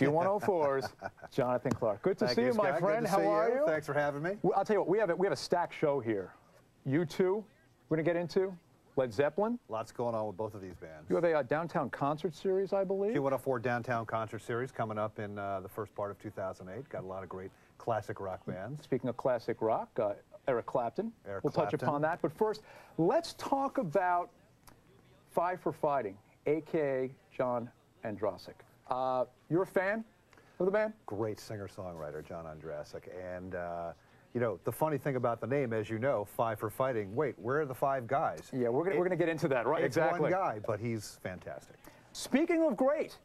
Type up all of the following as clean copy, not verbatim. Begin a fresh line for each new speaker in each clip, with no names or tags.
Q1043's Jonathan Clarke. Good to see you, my friend. How are you?
Thanks for having me.
Well, I'll tell you what, we have a stacked show here. U2, we're going to get into. Led Zeppelin.
Lots going on with both of these bands.
You have a downtown concert series, I believe.
Q1043 Downtown Concert Series coming up in the first part of 2008. Got a lot of great classic rock bands.
Speaking of classic rock, Eric Clapton. We'll touch upon that. But first, let's talk about Five for Fighting, a.k.a. John Andrasik. You're a fan of the band?
Great singer-songwriter, John Andrasik. And, you know, the funny thing about the name, as you know, Five for Fighting, wait, where are the five guys?
Yeah, we're gonna get into that, right?
It's
exactly.
one guy, but he's fantastic.
Speaking of great,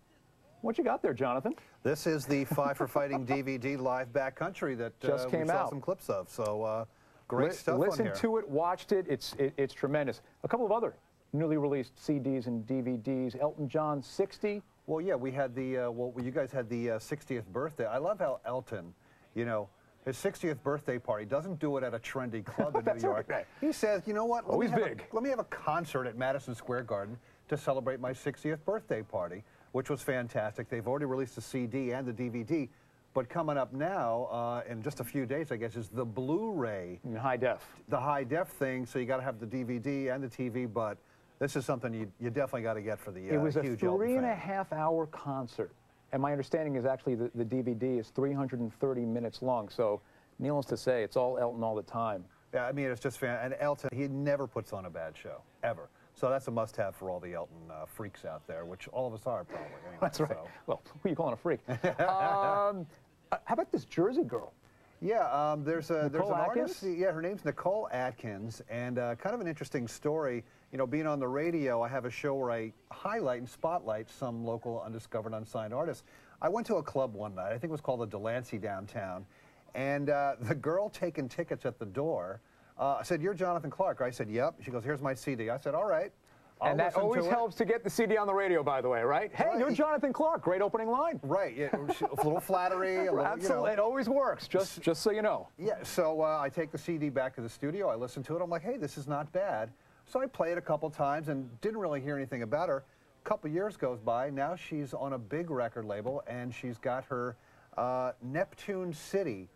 what you got there, Jonathan?
This is the Five for Fighting DVD live backcountry that
just came
we saw
out.
Some clips of. So great stuff on here.
Listened to it, watched it. It's tremendous. A couple of other newly released CDs and DVDs. Elton John 60.
Well, yeah, we had the well, you guys had the 60th birthday. I love how Elton, you know, his 60th birthday party doesn't do it at a trendy club in New York.
Right.
He says, you know what?
Always big.
Let me have a concert at Madison Square Garden to celebrate my 60th birthday party, which was fantastic. They've already released the CD and the DVD, but coming up now, in just a few days, I guess, is the Blu-ray.
In high def.
The high def thing, so you got to have the DVD and the TV, but this is something you definitely got to get for the huge
It was a
Elton
3.5-hour concert, and my understanding is actually the DVD is 330 minutes long, so needless to say, it's all Elton all the time.
Yeah, I mean, it's just fan. And Elton, he never puts on a bad show, ever. So that's a must-have for all the Elton freaks out there, which all of us are probably. Anyway,
that's right.
So.
Well, who are you calling a freak? How about this Jersey girl?
Yeah, there's an
Atkins?
artist. Yeah, her name's Nicole Atkins, and kind of an interesting story. You know, being on the radio, I have a show where I highlight and spotlight some local undiscovered, unsigned artists. I went to a club one night. I think it was called the Delancey downtown, and the girl taking tickets at the door. I said, "You're Jonathan Clarke." I said, "Yep." She goes, "Here's my CD." I said, "All right."
And that always helps to get the CD on the radio, by the way, right? Hey,
right.
You're Jonathan Clarke. Great opening line.
Right. Yeah, a little flattery. A little,
Absolutely.
You know.
It always works, just so you know.
Yeah, so I take the CD back to the studio. I listen to it. I'm like, hey, this is not bad. So I play it a couple times and didn't really hear anything about her. A couple years goes by. Now she's on a big record label, and she's got her Neptune City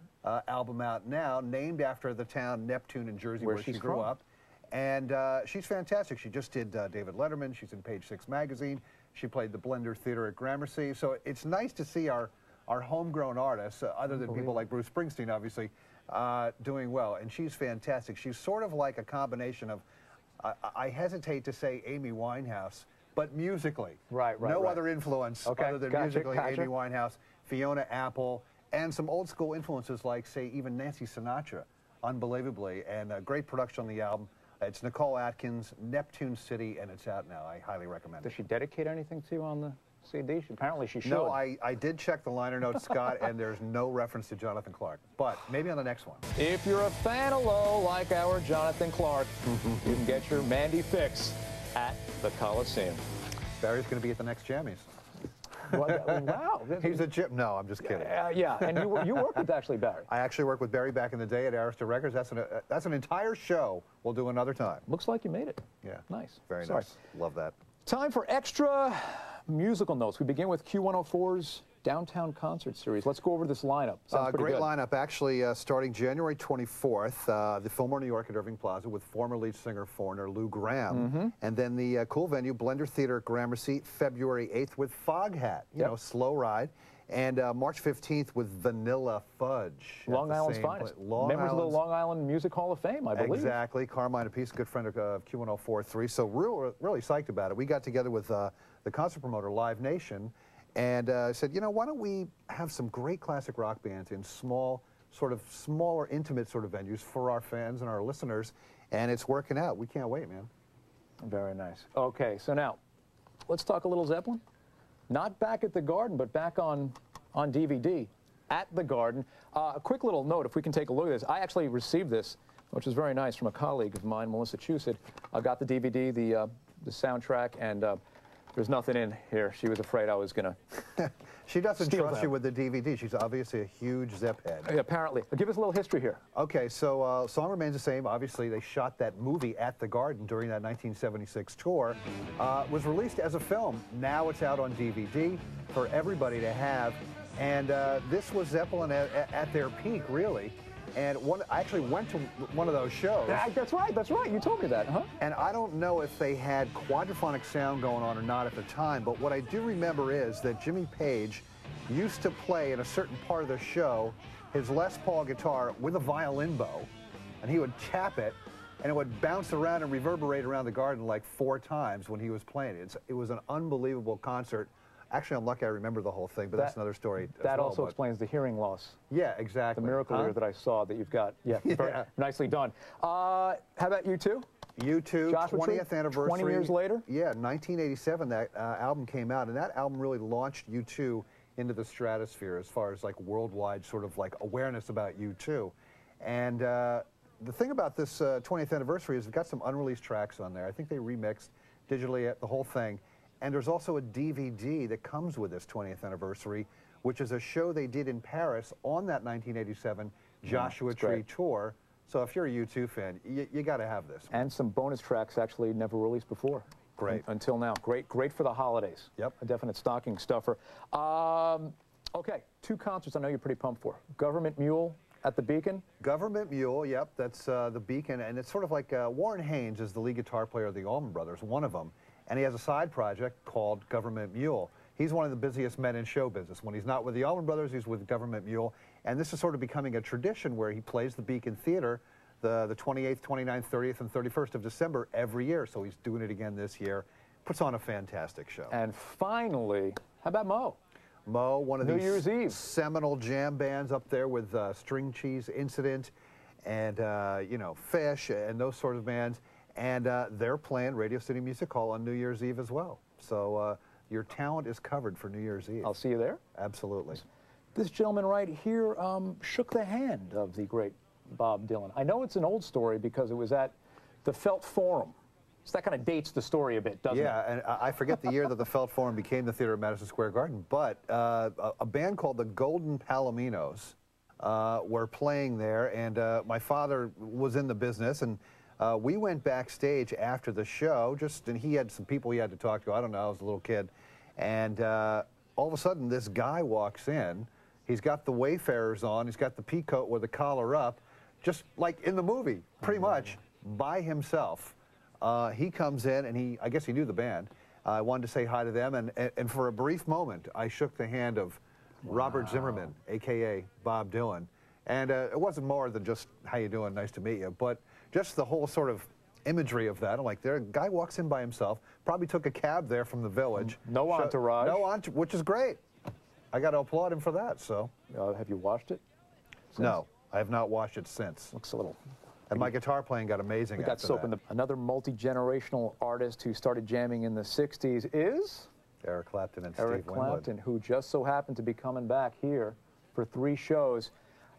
album out now, named after the town Neptune in Jersey, where she grew up. And she's fantastic. She just did David Letterman. She's in Page 6 magazine. She played the Blender Theater at Gramercy. So it's nice to see our homegrown artists, other than people like Bruce Springsteen, obviously, doing well. And she's fantastic. She's sort of like a combination of, I hesitate to say Amy Winehouse, but musically.
Right.
No other influence other than musically Amy Winehouse, Fiona Apple, and some old school influences like, say, even Nancy Sinatra, unbelievably. And great production on the album. It's Nicole Atkins, Neptune City, and it's out now. I highly recommend it.
Does she dedicate anything to you on the CD? Apparently she should.
No, I did check the liner notes, Scott, and there's no reference to Jonathan Clarke. But maybe on the next one.
If you're a fan of low like our Jonathan Clarke, you can get your Mandy fix at the Coliseum.
Barry's going to be at the next Jammies.
Wow.
He's a gym. No, I'm just kidding.
Yeah, and you work with actually Barry.
I actually worked with Barry back in the day at Arista Records. That's an entire show we'll do another time.
Looks like you made it.
Yeah.
Nice.
Very nice. Love that.
Time for extra musical notes. We begin with Q1043's Downtown Concert Series. Let's go over this lineup. Sounds pretty
great
good.
lineup, actually, starting January 24th, the Fillmore, New York at Irving Plaza with former lead singer foreigner Lou Gramm. And then the cool venue, Blender Theater at Gramercy, February 8th with Foghat, you know, slow ride. And March 15th with Vanilla Fudge.
Long Island's finest. Members of the Long Island Music Hall of Fame, I believe.
Exactly. Carmine Appice, a good friend of Q1043. So really psyched about it. We got together with the concert promoter, Live Nation, and said, you know, why don't we have some great classic rock bands in small, sort of smaller, intimate sort of venues for our fans and our listeners, and it's working out. We can't wait, man.
Very nice. Okay, so now, let's talk a little Zeppelin. Not back at the Garden, but back on DVD at the Garden. A quick little note, if we can take a look at this. I actually received this, which is very nice, from a colleague of mine, Melissa Chusett. I got the DVD, the soundtrack, and there's nothing in here. She was afraid I was going to
She doesn't
steal
trust
them.
you with the DVD. She's obviously a huge Zepp head.
Apparently. Give us a little history here.
Okay, so song remains the same. Obviously, they shot that movie at the Garden during that 1976 tour. Was released as a film. Now it's out on DVD for everybody to have. And this was Zeppelin at their peak, really. And I actually went to one of those shows.
That's right, that's right. You told me that, huh?
And I don't know if they had quadraphonic sound going on or not at the time, but what I do remember is that Jimmy Page used to play in a certain part of the show his Les Paul guitar with a violin bow, and he would tap it, and it would bounce around and reverberate around the Garden like 4 times when he was playing it. It was an unbelievable concert. Actually, I'm lucky I remember the whole thing, but that's another story as
That
well,
also explains the hearing loss.
Yeah, exactly.
The miracle ear that I saw that you've got. Yeah, very nicely done. How about U2?
U2,
Joshua
20th
Tree,
anniversary.
20 years later?
Yeah, 1987 that album came out, and that album really launched U2 into the stratosphere as far as like worldwide sort of like awareness about U2. And the thing about this 20th anniversary is we've got some unreleased tracks on there. I think they remixed digitally the whole thing. And there's also a DVD that comes with this 20th anniversary, which is a show they did in Paris on that 1987 Joshua Tree tour. So if you're a U2 fan, you got to have this.
And some bonus tracks actually never released before.
Great.
Until now. Great for the holidays.
Yep.
A definite stocking stuffer. Okay, 2 concerts I know you're pretty pumped for. Government Mule at the Beacon.
Government Mule, yep, that's the Beacon. And it's sort of like Warren Haynes is the lead guitar player of the Allman Brothers, one of them. And he has a side project called Government Mule. He's one of the busiest men in show business. When he's not with the Allman Brothers, he's with Government Mule. And this is sort of becoming a tradition where he plays the Beacon Theater the 28th, 29th, 30th, and 31st of December every year. So he's doing it again this year. Puts on a fantastic show.
And finally, how about Mo?
Mo, one of
New
these
Year's Eve.
seminal jam bands up there with String Cheese Incident and, you know, Fish and those sort of bands. And they're playing Radio City Music Hall on New Year's Eve as well. So your talent is covered for New Year's Eve.
I'll see you there.
Absolutely.
This gentleman right here shook the hand of the great Bob Dylan. I know it's an old story because it was at the Felt Forum. So that kind of dates the story a bit, doesn't it?
Yeah, and I forget the year that the Felt Forum became the theater at Madison Square Garden, but a band called the Golden Palominos were playing there, and my father was in the business, and we went backstage after the show, and he had some people he had to talk to. I don't know, I was a little kid. And all of a sudden, this guy walks in. He's got the Wayfarers on. He's got the pea coat with the collar up, just like in the movie, pretty much, by himself. He comes in, and I guess he knew the band. I wanted to say hi to them, and for a brief moment, I shook the hand of Robert Zimmerman, a.k.a. Bob Dylan. And it wasn't more than just, how you doing, nice to meet you, but just the whole sort of imagery of that. I'm like, there, a guy walks in by himself, probably took a cab there from the village.
No entourage.
No entourage, which is great. I got to applaud him for that, so.
Have you watched it since?
No, I have not watched it since.
Looks a little...
And my guitar playing got amazing
We got soap in the... Another multi-generational artist who started jamming in the 60s is...
Eric Clapton and
Eric
Steve Winwood.
Clapton, who just so happened to be coming back here for 3 shows.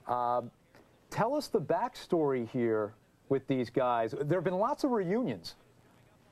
Tell us the backstory here with these guys. There have been lots of reunions,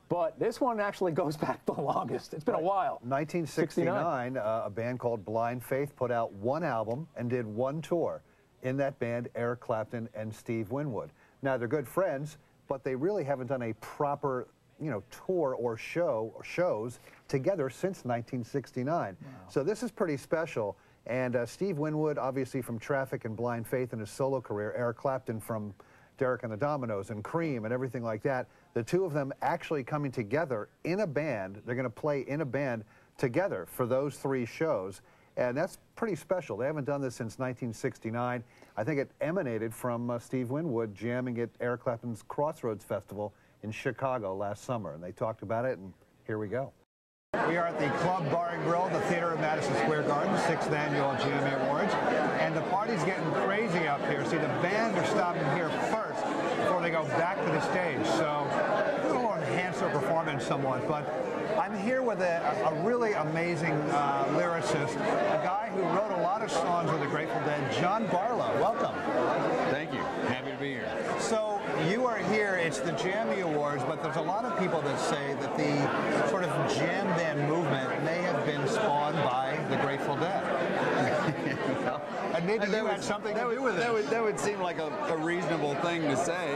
but this one actually goes back the longest. It's been a while.
1969, a band called Blind Faith put out 1 album and did 1 tour. In that band, Eric Clapton and Steve Winwood. Now, they're good friends, but they really haven't done a proper, you know, tour or shows together since 1969. Wow. So this is pretty special. And Steve Winwood, obviously from Traffic and Blind Faith in his solo career, Eric Clapton from Derek and the Dominos and Cream and everything like that, the 2 of them actually coming together in a band. They're going to play in a band together for those 3 shows. And that's pretty special. They haven't done this since 1969. I think it emanated from Steve Winwood jamming at Eric Clapton's Crossroads Festival in Chicago last summer. And they talked about it, and here we go. We are at the Club Bar and Grill, the theater at Madison Square Garden, 6th Annual GMA Awards. And the party's getting crazy up here. See, the band are stopping here first before they go back to the stage. So it'll enhance their performance somewhat. But I'm here with a really amazing lyricist, a guy who wrote a lot of songs with the Grateful Dead, John Barlow. Welcome.
Thank you. Happy to be here.
So you are here, it's the Jammy Awards, but there's a lot of people that say that the sort of jam band movement may have been spawned by the Grateful Dead. And maybe you had something to do with it.
That would seem like a reasonable thing to say.